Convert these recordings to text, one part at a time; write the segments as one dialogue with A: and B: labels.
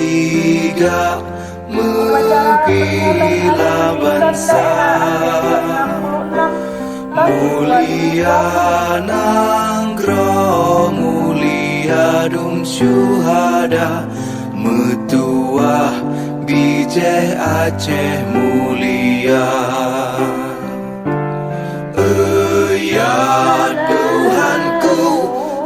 A: tiga membela bangsa. Mulia Nanggro, mulia dum syuhada, metuah bijih Aceh mulia. Ya Tuhanku,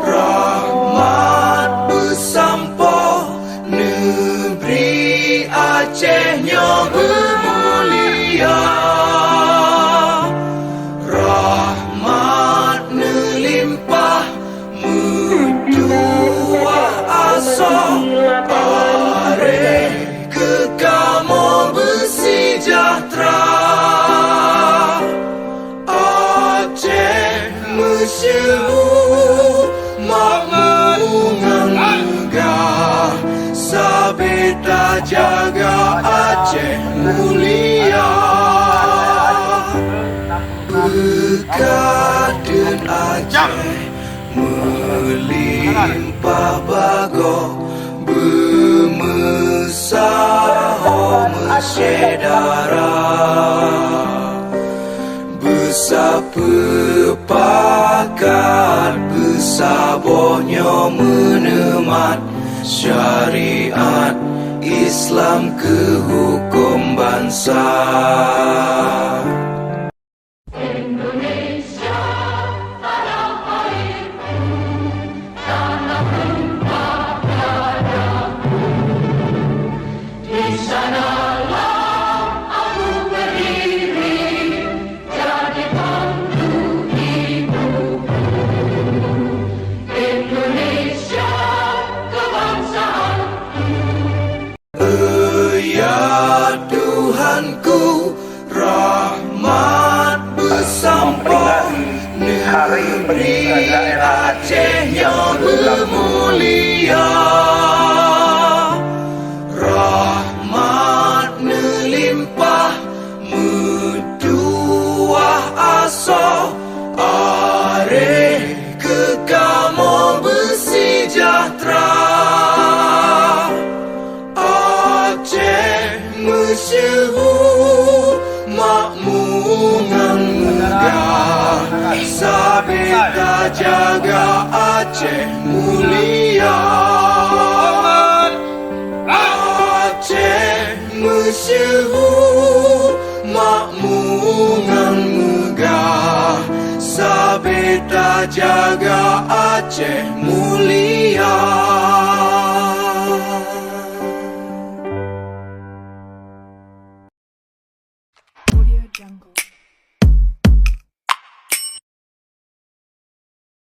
A: rahmat bersampo, negeri Acehnya bermulia. Rahmat melimpah, metuah asa, are kekamu bersejahtera. Masyhur makmur megah, sabeta jaga Aceh mulia. Berkat dan Aceh melimpah bago, bermesah mesyedara. Besar pepakat, besabohnya menemat syariat Islam ke hukum bangsa. Ya Tuhanku, rahmat bersampo, negeri Acehnya bermulia. Rahmat melimpah, metuah asa, are kekamu bersejahtera. Masyhur makmur megah, sabeta jaga Aceh mulia. Aceh masyhur makmur megah, sabeta jaga Aceh mulia.